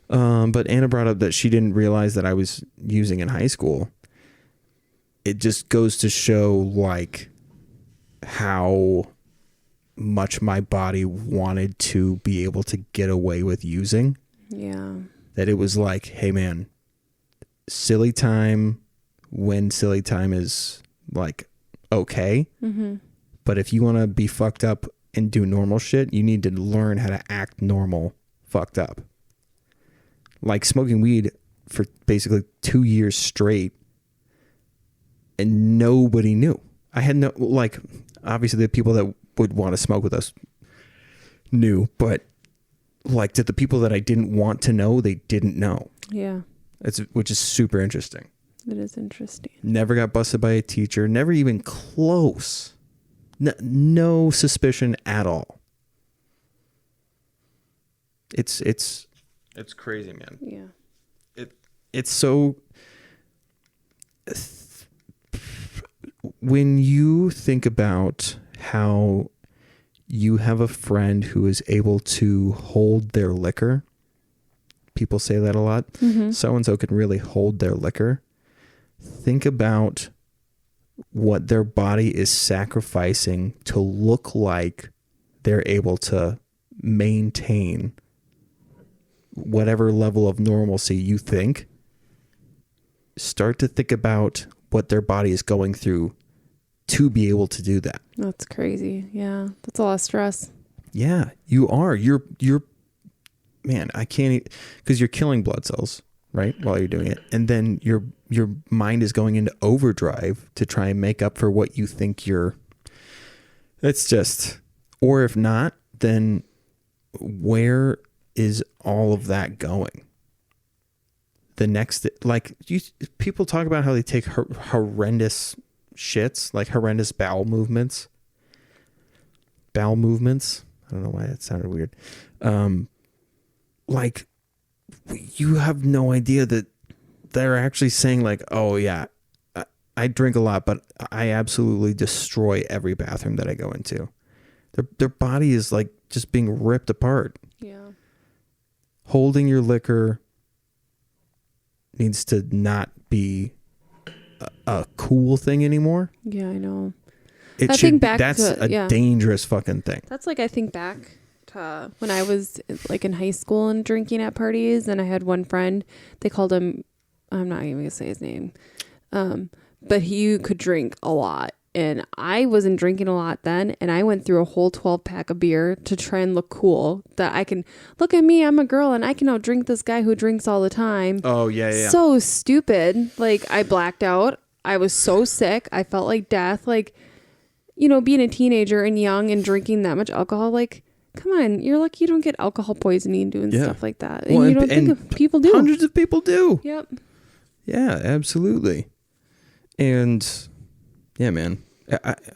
But Anna brought up that she didn't realize that I was using in high school. It just goes to show like how much my body wanted to be able to get away with using. Yeah. That it was like, hey man, silly time when silly time is like okay. Mm-hmm. But if you want to be fucked up and do normal shit, you need to learn how to act normal fucked up. Like smoking weed for basically 2 years straight and nobody knew. I had no, like, obviously the people that would want to smoke with us knew, but like to the people that I didn't want to know, they didn't know. Yeah. Which is super interesting. It is interesting. Never got busted by a teacher, never even close. No suspicion at all. It's crazy, man. Yeah. It's so, when you think about how you have a friend who is able to hold their liquor, people say that a lot. Mm-hmm. So-and-so can really hold their liquor. Think about what their body is sacrificing to look like they're able to maintain whatever level of normalcy you think. Start to think about what their body is going through to be able to do that. That's crazy. Yeah. That's a lot of stress. Yeah, you are. You're man, I can't, because you're killing blood cells, right? While you're doing it. And then your mind is going into overdrive to try and make up for what you think it's just, or if not, then where is all of that going? The next, like, people talk about how they take horrendous shits, like horrendous bowel movements. I don't know why that sounded weird. Like, you have no idea that they're actually saying like, oh yeah, I drink a lot, but I absolutely destroy every bathroom that I go into. Their body is like just being ripped apart. Yeah. Holding your liquor needs to not be a cool thing anymore. Yeah, I know. That's a dangerous fucking thing. That's like, I think back to when I was like in high school and drinking at parties, and I had one friend, they called him, I'm not even gonna say his name, but he could drink a lot, and I wasn't drinking a lot then, and I went through a whole 12-pack of beer to try and look cool, that I can, look at me, I'm a girl and I can outdrink this guy who drinks all the time. Oh yeah. So stupid. Like, I blacked out. I was so sick. I felt like death. Like, you know, being a teenager and young and drinking that much alcohol, like, come on, you're lucky you don't get alcohol poisoning and doing stuff like that. And you don't think of people do. Hundreds of people do. Yep. Yeah, absolutely. And yeah, man,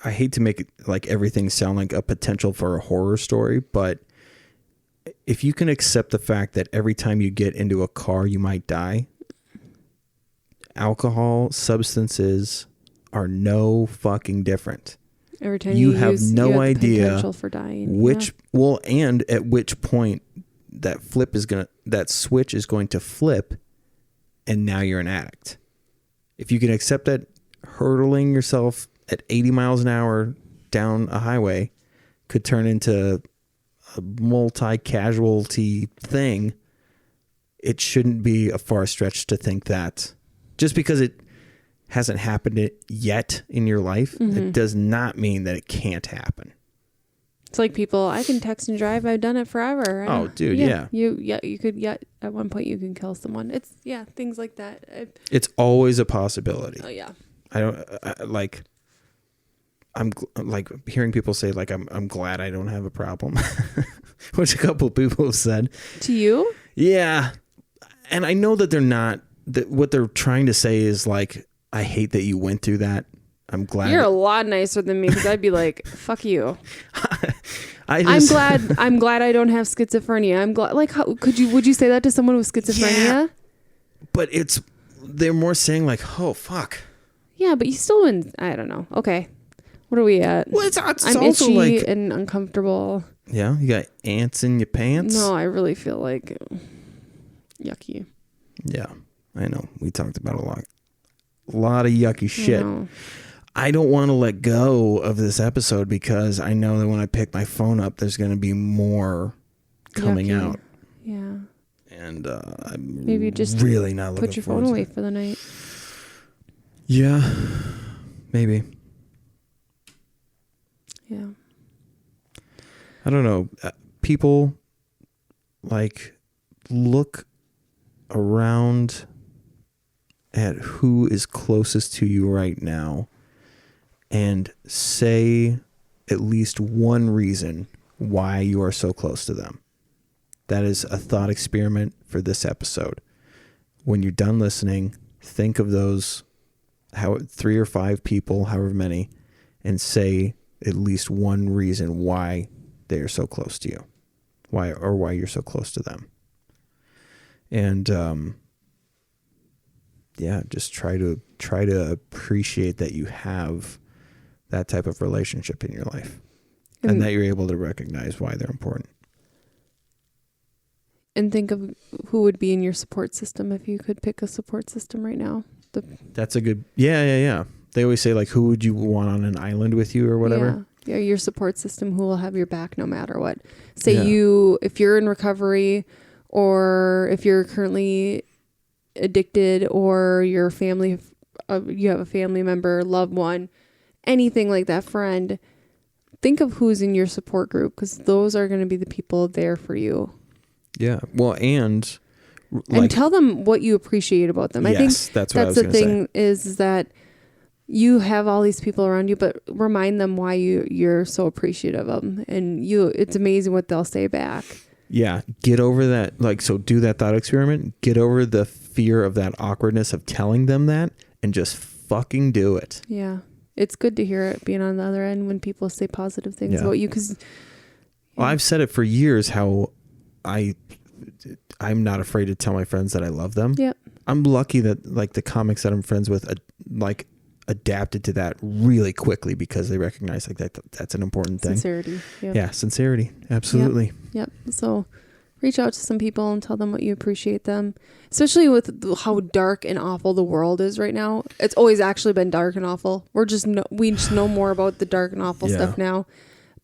I hate to make it like everything sound like a potential for a horror story, but if you can accept the fact that every time you get into a car, you might die, alcohol, substances are no fucking different. Every time you have use, no you have the idea potential for dying. And at which point that switch is going to flip, and now you're an addict. If you can accept that hurtling yourself at 80 miles an hour down a highway could turn into a multi-casualty thing, it shouldn't be a far stretch to think that just because it hasn't happened yet in your life, it does not mean that it can't happen. It's like people, I can text and drive. I've done it forever. Oh, dude, yeah. You could, at one point you can kill someone. It's, things like that. It's always a possibility. Oh, yeah. I'm like hearing people say like, I'm glad I don't have a problem, which a couple of people have said. To you? Yeah. And I know that they're not, that what they're trying to say is like, I hate that you went through that. I'm glad. You're a lot nicer than me, because I'd be like, fuck you. I'm glad I don't have schizophrenia. I'm glad, like, how would you say that to someone with schizophrenia? Yeah, but they're more saying like, oh, fuck. Yeah, but you still wouldn't, I don't know. Okay. What are we at? Well, it's I'm also itchy like, and uncomfortable. Yeah, you got ants in your pants. No, I really feel like yucky. Yeah, I know. We talked about a lot of yucky shit. No. I don't want to let go of this episode because I know that when I pick my phone up, there's going to be more coming Yucky. out. Yeah. And I'm Maybe just really not looking put your forward phone to away it. for the night. Yeah, maybe. Yeah. I don't know. People like look around at who is closest to you right now and say at least one reason why you are so close to them. That is a thought experiment for this episode. When you're done listening, think of those 3 or 5 people, however many, and say at least one reason why they are so close to you. Why you're so close to them. And just try to appreciate that you have that type of relationship in your life. And that you're able to recognize why they're important. And think of who would be in your support system if you could pick a support system right now. That's a good... Yeah. They always say, like, who would you want on an island with you or whatever? Yeah, your support system who will have your back no matter what. Say Yeah. if you're in recovery or if you're currently addicted or your family, you have a family member, loved one, anything like that, friend, think of who's in your support group because those are going to be the people there for you. Yeah. Well, and tell them what you appreciate about them. Yes, I think that's what I was the gonna thing is that you have all these people around you, but remind them why you're so appreciative of them. And it's amazing what they'll say back. Yeah. Get over that. Like, so do that thought experiment. Get over the fear of that awkwardness of telling them that and just fucking do it. Yeah. It's good to hear it being on the other end when people say positive things about you. Well, I've said it for years how I'm not afraid to tell my friends that I love them. Yep. I'm lucky that like the comics that I'm friends with adapted to that really quickly because they recognize like that's an important thing. Sincerity. Yep. Yeah, sincerity. Absolutely. Yep. So reach out to some people and tell them what you appreciate them, especially with how dark and awful the world is right now. It's always actually been dark and awful. We just know more about the dark and awful stuff now.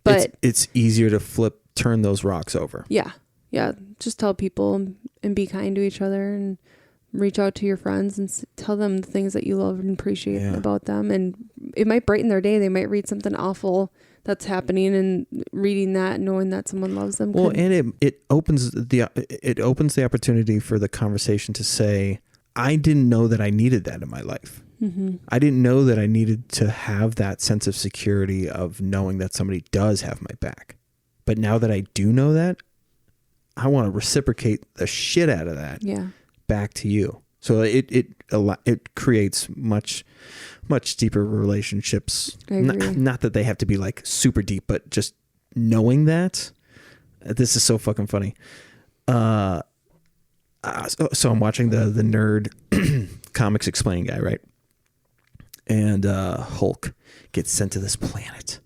But it's easier to turn those rocks over. Yeah. Yeah. Just tell people and be kind to each other and reach out to your friends and tell them the things that you love and appreciate about them. And it might brighten their day. They might read something awful that's happening and reading that and knowing that someone loves them. Well, and it opens the opportunity for the conversation to say, I didn't know that I needed that in my life. Mm-hmm. I didn't know that I needed to have that sense of security of knowing that somebody does have my back. But now that I do know that, I want to reciprocate the shit out of that back to you. So it creates much deeper relationships. I agree. Not that they have to be like super deep, but just knowing that. This is so fucking funny. So I'm watching the nerd comics explain guy, right? And Hulk gets sent to this planet,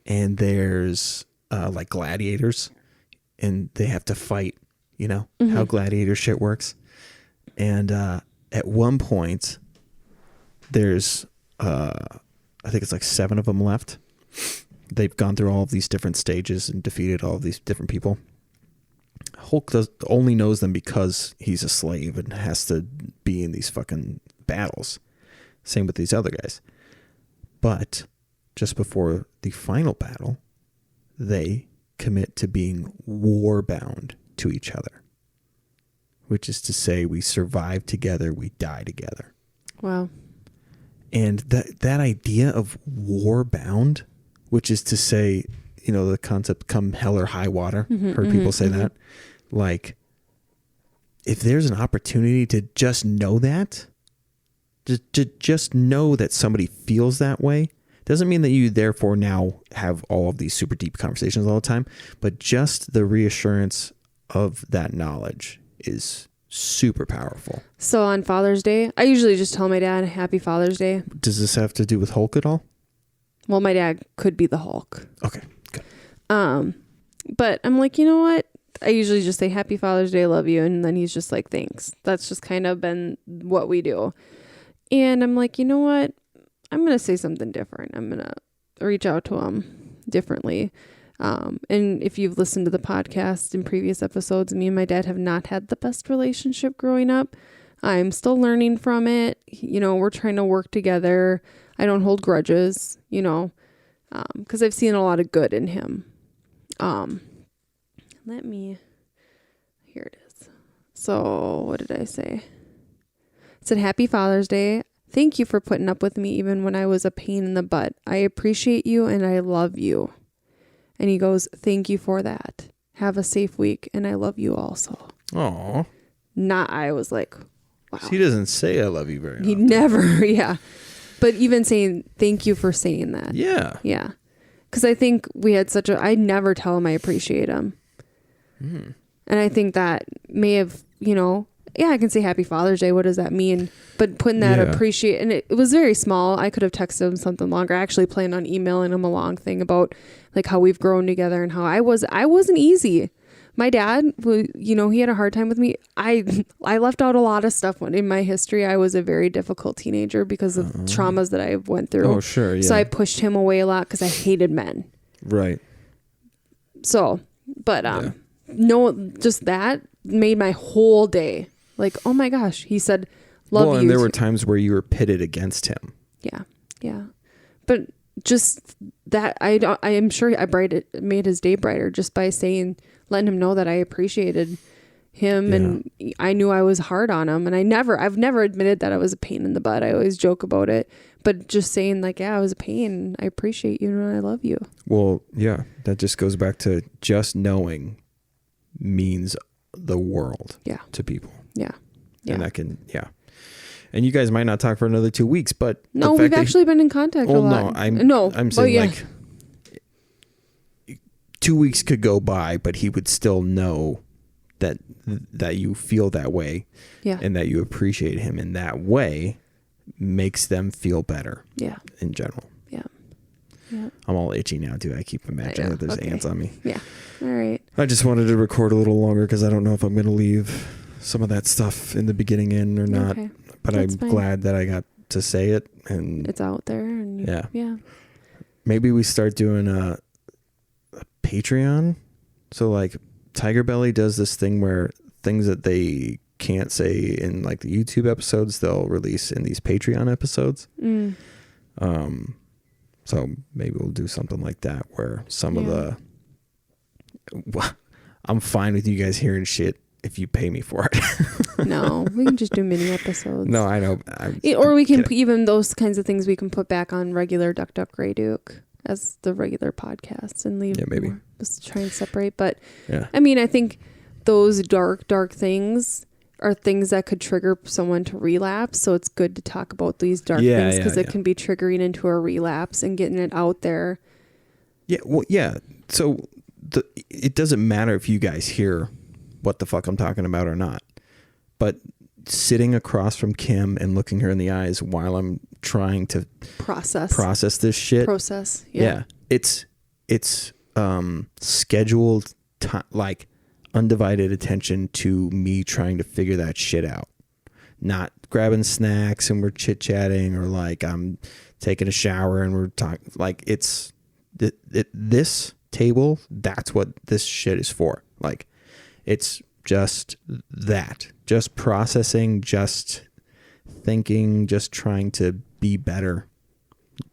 and there's like gladiators, and they have to fight. You know how gladiator shit works. And at one point, there's I think it's like 7 of them left. They've gone through all of these different stages and defeated all of these different people. Hulk only knows them because he's a slave and has to be in these fucking battles. Same with these other guys. But just before the final battle, they commit to being war-bound to each other. Which is to say, we survive together, we die together. Wow. And that idea of war-bound, which is to say, you know, the concept come hell or high water. Heard people say that. Like, if there's an opportunity to just know that, to just know that somebody feels that way, doesn't mean that you therefore now have all of these super deep conversations all the time, but just the reassurance of that knowledge is super powerful. So on Father's Day, I usually just tell my dad Happy Father's Day. Does this have to do with Hulk at all? Well, my dad could be the Hulk. Okay, good. But I'm like, you know what? I usually just say Happy Father's Day, I love you. And then he's just like, thanks. That's just kind of been what we do. And I'm like, you know what? I'm going to say something different. I'm going to reach out to him differently. And if you've listened to the podcast in previous episodes, me and my dad have not had the best relationship growing up. I'm still learning from it. You know, we're trying to work together. I don't hold grudges, you know, because I've seen a lot of good in him. Here it is. So what did I say? It said, Happy Father's Day. Thank you for putting up with me even when I was a pain in the butt. I appreciate you and I love you. And he goes, thank you for that. Have a safe week and I love you also. Aw. I was like, wow. He doesn't say I love you very He often. never, yeah. But even saying thank you for saying that. Yeah. Yeah. Because I think we had I never tell him I appreciate him. Mm. And I think that may have, you know, yeah, I can say Happy Father's Day. What does that mean? But putting that appreciate, and it was very small. I could have texted him something longer. I actually planned on emailing him a long thing about like how we've grown together and how I wasn't easy. My dad, you know, he had a hard time with me. I left out a lot of stuff in my history. I was a very difficult teenager because of traumas that I went through. Oh, sure. Yeah. So I pushed him away a lot because I hated men. Right. So, but no, just that made my whole day. Like, oh my gosh, he said, love you. Well, and there were times where you were pitted against him. Yeah. Yeah. But just that, I am sure I made his day brighter just by letting him know that I appreciated him. Yeah. And I knew I was hard on him. And I've never admitted that I was a pain in the butt. I always joke about it, but just saying like, yeah, I was a pain. I appreciate you and I love you. Well, yeah, that just goes back to just knowing means the world to people. Yeah. Yeah. And that can, and you guys might not talk for another 2 weeks, but no, we've actually been in contact a lot. I'm saying like 2 weeks could go by, but he would still know that you feel that way, and that you appreciate him in that way makes them feel better. Yeah. In general. Yeah. Yeah. I'm all itchy now too. I keep imagining that there's ants on me. Yeah. All right. I just wanted to record a little longer because I don't know if I'm going to leave some of that stuff in the beginning in or not. Okay. But that's fine. Glad that I got to say it, and it's out there. And yeah. Maybe we start doing a Patreon. So like Tiger Belly does this thing where things that they can't say in like the YouTube episodes, they'll release in these Patreon episodes. So maybe we'll do something like that where some of the, I'm fine with you guys hearing shit if you pay me for it. No, we can just do mini episodes. No, I know. Or we can even those kinds of things we can put back on regular Duck Duck Grey Duke as the regular podcast and leave. Yeah, maybe. Just try and separate. But I mean, I think those dark things are things that could trigger someone to relapse. So it's good to talk about these dark things because it can be triggering into a relapse and getting it out there. Yeah. Well, yeah. So it doesn't matter if you guys hear what the fuck I'm talking about or not, but sitting across from Kim and looking her in the eyes while I'm trying to process this shit. Yeah. It's scheduled time, like undivided attention to me trying to figure that shit out, not grabbing snacks and we're chit chatting or like I'm taking a shower and we're talking. Like it's this table. That's what this shit is for. Like it's just that, just processing, just thinking, just trying to be better,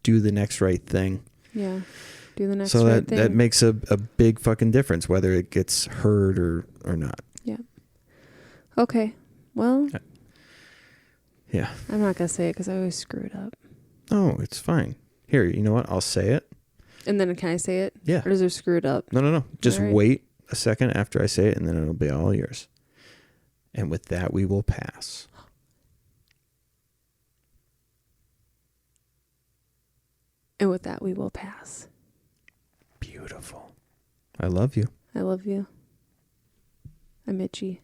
do the next right thing. Yeah. Do the next right thing. So that makes a big fucking difference, whether it gets heard or not. Yeah. Okay. Well. Yeah. I'm not going to say it because I always screw it up. Oh, it's fine. Here, you know what? I'll say it. And then can I say it? Yeah. Or does it screw it up? No. Just wait a second after I say it and then it'll be all yours. And with that, we will pass. And with that, we will pass. Beautiful. I love you. I love you. I'm itchy.